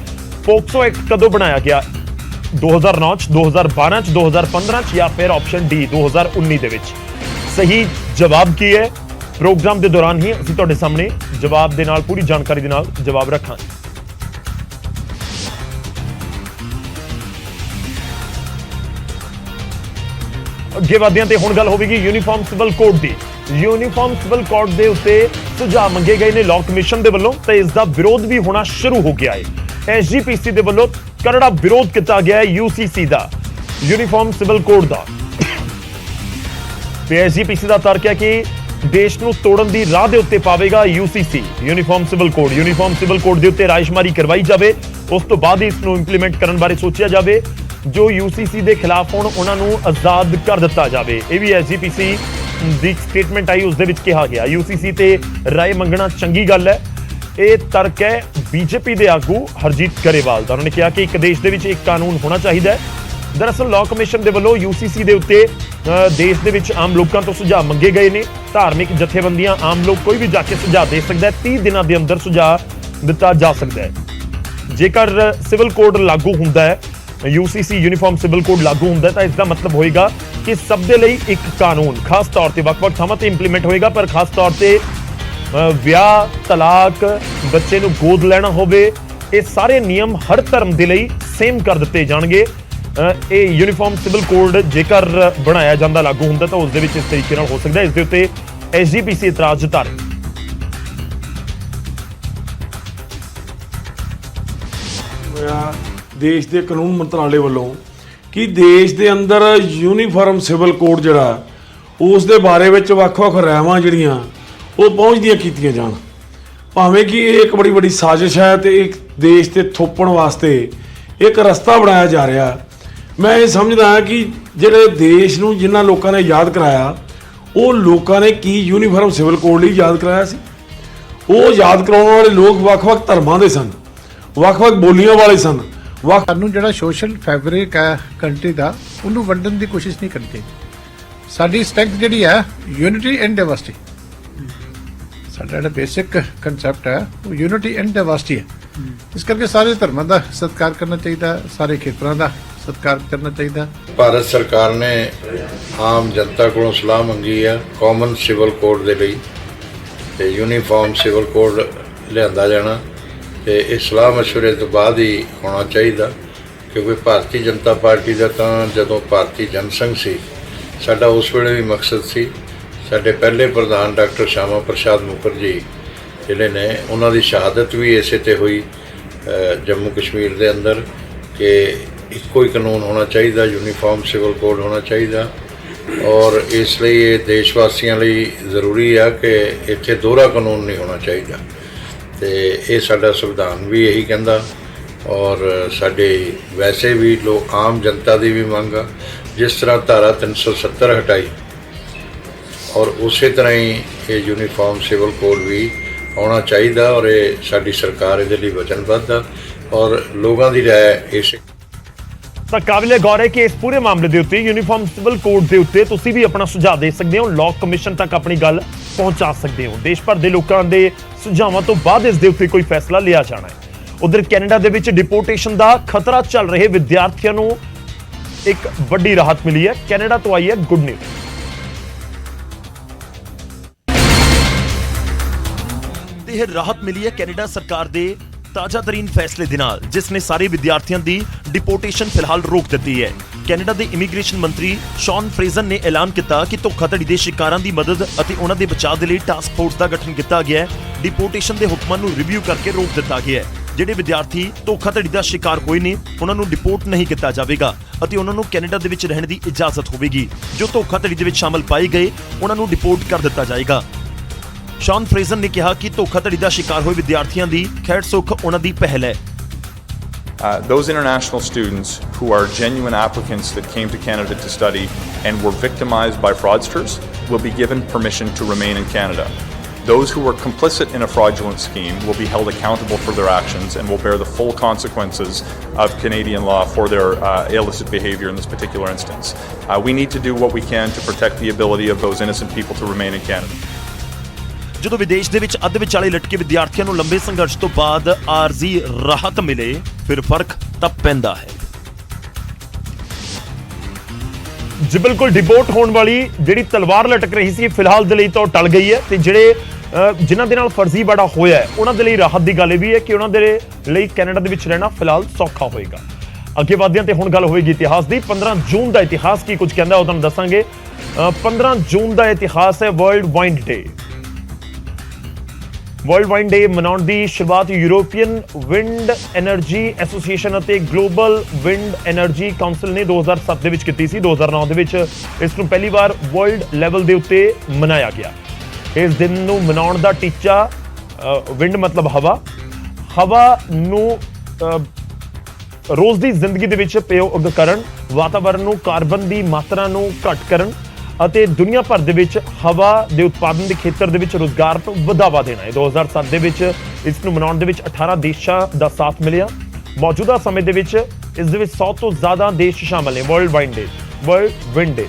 ਪੋਕਸੋ ਐਕਟ ਕਦੋਂ ਬਣਾਇਆ ਗਿਆ? 2009 ਚ, 2012 ਚ, 2015 ਚ ਜਾਂ ਫਿਰ ਆਪਸ਼ਨ ਡੀ 2019 ਦੇ ਵਿੱਚ? ਸਹੀ ਜਵਾਬ ਕੀ ਹੈ? ਪ੍ਰੋਗਰਾਮ ਦੇ ਦੌਰਾਨ ਹੀ ਅਸੀਂ ਤੁਹਾਡੇ ਸਾਹਮਣੇ ਜਵਾਬ ਦੇ ਨਾਲ, ਪੂਰੀ ਜਾਣਕਾਰੀ ਦੇ ਨਾਲ ਜਵਾਬ ਰੱਖਾਂਗੇ। ਅੱਗੇ ਵਧਦੇ ਹਾਂ ਤੇ ਹੁਣ ਗੱਲ ਹੋਵੇਗੀ ਯੂਨੀਫਾਰਮ ਸਿਵਲ ਕੋਡ ਦੀ। ਯੂਨੀਫਾਰਮ ਸਿਵਲ ਕੋਡ ਦੇ ਉੱਤੇ ਸੁਝਾਅ ਮੰਗੇ ਗਏ ਨੇ ਲਾਅ ਕਮਿਸ਼ਨ ਦੇ ਵੱਲੋਂ ਤੇ ਇਸ ਦਾ ਵਿਰੋਧ ਵੀ ਹੋਣਾ ਸ਼ੁਰੂ ਹੋ ਗਿਆ ਹੈ। ਐਸਜੀਪੀਸੀ ਦੇ ਵੱਲੋਂ ਕਰੜਾ ਵਿਰੋਧ ਕੀਤਾ ਗਿਆ ਹੈ ਯੂਸੀਸੀ ਦਾ, ਯੂਨੀਫਾਰਮ ਸਿਵਲ ਕੋਡ ਦਾ। ਤੇ ਐਸਜੀਪੀਸੀ ਦਾ ਤਰਕ ਹੈ ਕਿ ਦੇਸ਼ ਨੂੰ ਤੋੜਨ ਦੀ ਰਾਹ ਦੇ ਉੱਤੇ ਪਾਵੇਗਾ UCC uniform civil code. Uniform civil code ਦੇ ਉੱਤੇ ਰਾਇਸ਼ਮਾਰੀ ਕਰਵਾਈ ਜਾਵੇ, ਉਸ ਤੋਂ ਬਾਅਦ ਇਸ ਨੂੰ ਇੰਪਲੀਮੈਂਟ ਕਰਨ ਬਾਰੇ ਸੋਚਿਆ ਜਾਵੇ। ਜੋ ਯੂਸੀਸੀ ਦੇ ਖਿਲਾਫ ਹੋਣ ਉਹਨਾਂ ਨੂੰ ਆਜ਼ਾਦ ਕਰ ਦਿੱਤਾ ਜਾਵੇ। ਇਹ ਵੀ ਐਸਜੀਪੀਸੀ ਦੀ ਸਟੇਟਮੈਂਟ ਆਈ, ਉਸ ਦੇ ਵਿੱਚ ਕਿਹਾ ਗਿਆ ਯੂਸੀਸੀ ਤੇ ਰਾਏ ਮੰਗਣਾ ਚੰਗੀ ਗੱਲ ਹੈ। ਇਹ ਤਰਕ ਹੈ ਬੀਜੇਪੀ ਦੇ ਆਗੂ ਹਰਜੀਤ ਗਰੇਵਾਲ ਦਾ। ਉਹਨਾਂ ਨੇ ਕਿਹਾ ਕਿ ਇੱਕ ਦੇਸ਼ ਦੇ ਵਿੱਚ ਇੱਕ ਕਾਨੂੰਨ ਹੋਣਾ ਚਾਹੀਦਾ ਹੈ। ਦਰਅਸਲ ਲਾਅ ਕਮਿਸ਼ਨ ਦੇ ਵੱਲੋਂ ਯੂਸੀਸੀ ਦੇ ਉੱਤੇ ਦੇਸ਼ ਦੇ ਵਿੱਚ ਆਮ ਲੋਕਾਂ ਤੋਂ ਸੁਝਾਅ ਮੰਗੇ ਗਏ ਨੇ। ਧਾਰਮਿਕ ਜਥੇਬੰਦੀਆਂ, ਆਮ ਲੋਕ, ਕੋਈ ਵੀ ਜਾ ਕੇ ਸੁਝਾਅ ਦੇ ਸਕਦਾ ਹੈ। 30 ਦਿਨਾਂ ਦੇ ਅੰਦਰ ਸੁਝਾਅ ਦਿੱਤਾ ਜਾ ਸਕਦਾ ਹੈ। ਜੇਕਰ ਸਿਵਲ ਕੋਡ ਲਾਗੂ ਹੁੰਦਾ ਹੈ, ਯੂਸੀਸੀ ਯੂਨੀਫਾਰਮ ਸਿਵਲ ਕੋਡ ਲਾਗੂ ਹੁੰਦਾ ਤਾਂ ਇਸ ਦਾ ਮਤਲਬ ਹੋਏਗਾ ਕਿ ਸਭ ਦੇ ਲਈ ਇੱਕ ਕਾਨੂੰਨ ਖਾਸ ਤੌਰ ਤੇ ਵੱਖ-ਵੱਖ ਥਾਵਾਂ ਤੇ ਇੰਪਲੀਮੈਂਟ ਹੋਏਗਾ, ਪਰ ਖਾਸ ਤੌਰ ਤੇ ਵਿਆਹ, ਤਲਾਕ, ਬੱਚੇ ਨੂੰ ਗੋਦ ਲੈਣਾ ਹੋਵੇ, ਇਹ ਸਾਰੇ ਨਿਯਮ ਹਰ ਧਰਮ ਦੇ ਲਈ ਸੇਮ ਕਰ ਦਿੱਤੇ ਜਾਣਗੇ। ਇਹ ਯੂਨੀਫਾਰਮ ਸਿਵਲ ਕੋਡ ਜੇਕਰ ਬਣਾਇਆ ਜਾਂਦਾ, ਲਾਗੂ ਹੁੰਦਾ ਤਾਂ ਉਸ ਦੇ ਵਿੱਚ ਇਸ ਤਰੀਕੇ ਨਾਲ ਹੋ ਸਕਦਾ। ਇਸ ਦੇ ਉੱਤੇ ਐਸਜੀਪੀਸੀ ਇਤਰਾਜ਼ ਜਤਾ ਰਹੀ। ਦੇਸ਼ ਦੇ ਕਾਨੂੰਨ ਮੰਤਰਾਲੇ ਵੱਲੋਂ ਕਿ ਦੇਸ਼ ਦੇ ਅੰਦਰ ਯੂਨੀਫਾਰਮ ਸਿਵਲ ਕੋਡ ਜਿਹੜਾ ਉਸ ਦੇ ਬਾਰੇ ਵਿੱਚ ਵੱਖ-ਵੱਖ ਰਾਵਾਂ ਜਿਹੜੀਆਂ ਉਹ ਪਹੁੰਚਦੀਆਂ ਕੀਤੀਆਂ ਜਾਣ, ਭਾਵੇਂ ਕਿ ਇਹ ਇੱਕ ਬੜੀ ਵੱਡੀ ਸਾਜ਼ਿਸ਼ ਹੈ ਤੇ ਇੱਕ ਦੇਸ਼ ਤੇ ਥੋਪਣ ਵਾਸਤੇ ਇੱਕ ਰਸਤਾ ਬਣਾਇਆ ਜਾ ਰਿਹਾ। ਮੈਂ ਇਹ ਸਮਝਦਾ ਹਾਂ ਕਿ ਜਿਹੜੇ ਦੇਸ਼ ਨੂੰ ਜਿਨ੍ਹਾਂ ਲੋਕਾਂ ਨੇ ਯਾਦ ਕਰਾਇਆ, ਉਹ ਲੋਕਾਂ ਨੇ ਕੀ ਯੂਨੀਫਾਰਮ ਸਿਵਲ ਕੋਡ ਲਈ ਯਾਦ ਕਰਾਇਆ ਸੀ? ਉਹ ਯਾਦ ਕਰਾਉਣ ਵਾਲੇ ਲੋਕ ਵੱਖ-ਵੱਖ ਧਰਮਾਂ ਦੇ ਸਨ, ਵੱਖ-ਵੱਖ ਬੋਲੀਆਂ ਵਾਲੇ ਸਨ। ਸਾਨੂੰ ਜਿਹੜਾ ਸੋਸ਼ਲ ਫੈਬਰਿਕ ਹੈ ਕੰਟਰੀ ਦਾ, ਉਹਨੂੰ ਵੰਡਣ ਦੀ ਕੋਸ਼ਿਸ਼ ਨਹੀਂ ਕਰਨੀ ਚਾਹੀਦੀ। ਸਾਡੀ ਸਟਰੈਂਥ ਜਿਹੜੀ ਹੈ ਯੂਨਿਟੀ ਐਂਡ ਡਾਇਵਰਸਿਟੀ। ਸਾਡਾ ਜਿਹੜਾ ਬੇਸਿਕ ਕਨਸੈਪਟ ਹੈ ਉਹ ਯੂਨਿਟੀ ਐਂਡ ਡਾਇਵਰਸਿਟੀ ਹੈ। ਇਸ ਕਰਕੇ ਸਾਰੇ ਧਰਮਾਂ ਦਾ ਸਤਿਕਾਰ ਕਰਨਾ ਚਾਹੀਦਾ, ਸਾਰੇ ਖੇਤਰਾਂ ਦਾ ਸਤਿਕਾਰ ਕਰਨਾ ਚਾਹੀਦਾ। ਭਾਰਤ ਸਰਕਾਰ ਨੇ ਆਮ ਜਨਤਾ ਕੋਲੋਂ ਸਲਾਹ ਮੰਗੀ ਆ ਕਾਮਨ ਸਿਵਲ ਕੋਡ ਦੇ ਲਈ, ਤੇ ਯੂਨੀਫਾਰਮ ਸਿਵਲ ਕੋਡ ਲਿਆਂਦਾ ਜਾਣਾ ਤੇ ਇਹ ਸਲਾਹ ਮਸ਼ਵਰੇ ਤੋਂ ਬਾਅਦ ਹੀ ਹੋਣਾ ਚਾਹੀਦਾ। ਕਿਉਂਕਿ ਭਾਰਤੀ ਜਨਤਾ ਪਾਰਟੀ ਦਾ ਤਾਂ ਜਦੋਂ ਭਾਰਤੀ ਜਨਸੰਘ ਸੀ ਸਾਡਾ ਉਸ ਵੇਲੇ ਵੀ ਮਕਸਦ ਸੀ। ਸਾਡੇ ਪਹਿਲੇ ਪ੍ਰਧਾਨ ਡਾਕਟਰ ਸ਼ਾਮਾ ਪ੍ਰਸਾਦ ਮੁਖਰਜੀ ਜਿਹੜੇ ਨੇ, ਉਹਨਾਂ ਦੀ ਸ਼ਹਾਦਤ ਵੀ ਇਸੇ ਤੇ ਹੋਈ ਜੰਮੂ ਕਸ਼ਮੀਰ ਦੇ ਅੰਦਰ, ਕਿ ਇੱਕੋ ਹੀ ਕਾਨੂੰਨ ਹੋਣਾ ਚਾਹੀਦਾ, ਯੂਨੀਫਾਰਮ ਸਿਵਲ ਕੋਡ ਹੋਣਾ ਚਾਹੀਦਾ। ਔਰ ਇਸ ਲਈ ਇਹ ਦੇਸ਼ ਵਾਸੀਆਂ ਲਈ ਜ਼ਰੂਰੀ ਆ ਕਿ ਇੱਥੇ ਦੋਹਰਾ ਕਾਨੂੰਨ ਨਹੀਂ ਹੋਣਾ ਚਾਹੀਦਾ, ਤੇ ਇਹ ਸਾਡਾ ਸੰਵਿਧਾਨ ਵੀ ਇਹੀ ਕਹਿੰਦਾ। ਔਰ ਸਾਡੇ ਵੈਸੇ ਵੀ ਲੋਕ, ਆਮ ਜਨਤਾ ਦੀ ਵੀ ਮੰਗ ਆ, ਜਿਸ ਤਰ੍ਹਾਂ ਧਾਰਾ 370 ਹਟਾਈ, ਔਰ ਉਸੇ ਤਰ੍ਹਾਂ ਹੀ ਇਹ ਯੂਨੀਫਾਰਮ ਸਿਵਲ ਕੋਡ ਵੀ ਆਉਣਾ ਚਾਹੀਦਾ। ਔਰ ਇਹ ਸਾਡੀ ਸਰਕਾਰ ਇਹਦੇ ਲਈ ਵਚਨਬੱਧ ਆ ਔਰ ਲੋਕਾਂ ਦੀ ਰਾਏ ਇਸ ਤਾਂ ਕਾਬਿਲੇ ਗੌਰ ਹੈ ਕਿ ਇਸ ਪੂਰੇ ਮਾਮਲੇ ਦੇ ਉੱਤੇ ਯੂਨੀਫਾਰਮ ਸਿਵਲ ਕੋਡ ਦੇ ਉੱਤੇ ਤੁਸੀਂ ਵੀ ਆਪਣਾ ਸੁਝਾਅ ਦੇ ਸਕਦੇ ਹੋ, ਲਾਅ ਕਮਿਸ਼ਨ ਤੱਕ ਆਪਣੀ ਗੱਲ ਪਹੁੰਚਾ ਸਕਦੇ ਹੋ। ਦੇਸ਼ ਭਰ ਦੇ ਲੋਕਾਂ ਦੇ ਸੁਝਾਵਾਂ ਤੋਂ ਬਾਅਦ ਇਸ ਦੇ ਉੱਤੇ ਕੋਈ ਫੈਸਲਾ ਲਿਆ ਜਾਣਾ ਹੈ। ਉਧਰ ਕੈਨੇਡਾ ਦੇ ਵਿੱਚ ਡਿਪੋਰਟੇਸ਼ਨ ਦਾ ਖਤਰਾ ਚੱਲ ਰਹੇ ਵਿਦਿਆਰਥੀਆਂ ਨੂੰ ਇੱਕ ਵੱਡੀ ਰਾਹਤ ਮਿਲੀ ਹੈ। ਕੈਨੇਡਾ ਤੋਂ ਆਈ ਹੈ ਗੁੱਡ ਨਿਊਜ਼। ਇਹ ਰਾਹਤ ਮਿਲੀ ਹੈ ਕੈਨੇਡਾ ਸਰਕਾਰ ਦੇ ਤਾਜ਼ਾ ਤਰੀਨ ਫੈਸਲੇ ਦੇ ਨਾਲ, ਜਿਸ ਨੇ ਸਾਰੇ ਵਿਦਿਆਰਥੀਆਂ ਦੀ ਡਿਪੋਰਟੇਸ਼ਨ ਫਿਲਹਾਲ ਰੋਕ ਦਿੱਤੀ ਹੈ। ਕੈਨੇਡਾ ਦੇ ਇਮੀਗ੍ਰੇਸ਼ਨ ਮੰਤਰੀ ਸ਼ੌਨ ਫਰੇਜ਼ਰ ਨੇ ਐਲਾਨ ਕੀਤਾ ਕਿ ਧੋਖਾਧੜੀ ਦੇ ਸ਼ਿਕਾਰਾਂ ਦੀ ਮਦਦ ਅਤੇ ਉਹਨਾਂ ਦੇ ਬਚਾਅ ਦੇ ਲਈ ਟਾਸਕ ਫੋਰਸ ਦਾ ਗਠਨ ਕੀਤਾ ਗਿਆ ਹੈ। ਡਿਪੋਰਟੇਸ਼ਨ ਦੇ ਹੁਕਮਾਂ ਨੂੰ ਰਿਵਿਊ ਕਰਕੇ ਰੋਕ ਦਿੱਤਾ ਗਿਆ ਹੈ। ਜਿਹੜੇ ਵਿਦਿਆਰਥੀ ਧੋਖਾਧੜੀ ਦਾ ਸ਼ਿਕਾਰ ਹੋਏ ਨੇ ਉਹਨਾਂ ਨੂੰ ਡਿਪੋਰਟ ਨਹੀਂ ਕੀਤਾ ਜਾਵੇਗਾ ਅਤੇ ਉਹਨਾਂ ਨੂੰ ਕੈਨੇਡਾ ਦੇ ਵਿੱਚ ਰਹਿਣ ਦੀ ਇਜਾਜ਼ਤ ਹੋਵੇਗੀ। ਜੋ ਧੋਖਾਧੜੀ ਦੇ ਵਿੱਚ ਸ਼ਾਮਲ ਪਾਏ ਗਏ ਉਹਨਾਂ ਨੂੰ ਡਿਪੋਰਟ ਕਰ ਦਿੱਤਾ ਜਾਏਗਾ। ਸ਼ੌਨ ਫਰੇਜ਼ਰ ਨੇ ਕਿਹਾ ਕਿ ਧੋਖਾਧੜੀ ਦਾ ਸ਼ਿਕਾਰ ਹੋਏ ਵਿਦਿਆਰਥੀਆਂ ਦੀ ਖੈਰ ਸੁੱਖ ਉਹਨਾਂ ਦੀ ਪਹਿਲ ਹੈ। Those international students who are genuine applicants that came to Canada to study and were victimized by fraudsters will be given permission to remain in Canada. Those who were complicit in a fraudulent scheme will be held accountable for their actions and will bear the full consequences of Canadian law for their illicit behaviour in this particular instance. We need to do what we can to protect the ability of those innocent people to remain in Canada. ਜਦੋਂ ਵਿਦੇਸ਼ ਦੇ ਵਿੱਚ ਅੱਧ ਵਿਚਾਲੇ ਲਟਕੇ ਵਿਦਿਆਰਥੀਆਂ ਨੂੰ ਲੰਬੇ ਸੰਘਰਸ਼ ਤੋਂ ਬਾਅਦ ਆਰਜ਼ੀ ਰਾਹਤ ਮਿਲੇ ਫਿਰ ਫਰਕ ਤਾਂ ਪੈਂਦਾ ਹੈ। ਜੀ ਬਿਲਕੁਲ, ਡਿਪੋਰਟ ਹੋਣ ਵਾਲੀ ਜਿਹੜੀ ਤਲਵਾਰ ਲਟਕ ਰਹੀ ਸੀ ਫਿਲਹਾਲ ਦੇ ਲਈ ਤਾਂ ਉਹ ਟਲ ਗਈ ਹੈ ਤੇ ਜਿਹੜੇ ਜਿਨ੍ਹਾਂ ਦੇ ਨਾਲ ਫਰਜ਼ੀਵਾੜਾ ਹੋਇਆ ਹੈ ਉਹਨਾਂ ਦੇ ਲਈ ਰਾਹਤ ਦੀ ਗੱਲ ਇਹ ਵੀ ਹੈ ਕਿ ਉਹਨਾਂ ਦੇ ਲਈ ਕੈਨੇਡਾ ਦੇ ਵਿੱਚ ਰਹਿਣਾ ਫਿਲਹਾਲ ਸੌਖਾ ਹੋਏਗਾ। ਅੱਗੇ ਵਧਦੇ ਹਾਂ ਤੇ ਹੁਣ ਗੱਲ ਹੋਏਗੀ ਇਤਿਹਾਸ ਦੀ। 15 ਜੂਨ ਦਾ ਇਤਿਹਾਸ ਕੀ ਕੁਝ ਕਹਿੰਦਾ ਉਹ ਤੁਹਾਨੂੰ ਦੱਸਾਂਗੇ। 15 ਜੂਨ ਦਾ ਇਤਿਹਾਸ ਹੈ ਵਰਲਡ ਵਾਈਨ ਡੇ। ਵਰਲਡ ਵਾਈਨ ਡੇ ਮਨਾਉਣ ਦੀ ਸ਼ੁਰੂਆਤ ਯੂਰੋਪੀਅਨ ਵਿੰਡ ਐਨਰਜੀ ਐਸੋਸੀਏਸ਼ਨ ਅਤੇ ਗਲੋਬਲ ਵਿੰਡ ਐਨਰਜੀ ਕਾਉਂਸਲ ਨੇ 2007 ਦੇ ਵਿੱਚ ਕੀਤੀ ਸੀ। 2009 ਦੇ ਵਿੱਚ ਇਸ ਨੂੰ ਪਹਿਲੀ ਵਾਰ ਵਰਲਡ ਲੈਵਲ ਦੇ ਉੱਤੇ ਮਨਾਇਆ ਗਿਆ। ਇਸ ਦਿਨ ਨੂੰ ਮਨਾਉਣ ਦਾ ਟੀਚਾ ਵਿੰਡ ਮਤਲਬ ਹਵਾ ਨੂੰ ਰੋਜ਼ ਦੀ ਜ਼ਿੰਦਗੀ ਦੇ ਵਿੱਚ ਪ੍ਰਯੋਗ ਕਰਨ, ਵਾਤਾਵਰਣ ਨੂੰ ਕਾਰਬਨ ਦੀ ਮਾਤਰਾ ਨੂੰ ਘੱਟ ਕਰਨ ਅਤੇ ਦੁਨੀਆ ਭਰ ਦੇ ਵਿੱਚ ਹਵਾ ਦੇ ਉਤਪਾਦਨ ਦੇ ਖੇਤਰ ਦੇ ਵਿੱਚ ਰੁਜ਼ਗਾਰ ਨੂੰ ਵਧਾਵਾ ਦੇਣਾ ਹੈ। 2007 ਦੇ ਵਿੱਚ ਇਸ ਨੂੰ ਮਨਾਉਣ ਦੇ ਵਿੱਚ 18 ਦੇਸ਼ਾਂ ਦਾ ਸਾਥ ਮਿਲਿਆ। ਮੌਜੂਦਾ ਸਮੇਂ ਦੇ ਵਿੱਚ ਇਸ ਦੇ ਵਿੱਚ 100 ਤੋਂ ਜ਼ਿਆਦਾ ਦੇਸ਼ ਸ਼ਾਮਲ ਨੇ। ਵਰਲਡ ਵਾਈਨ ਡੇ, ਵਰਲਡ ਵਿੰਡ ਡੇ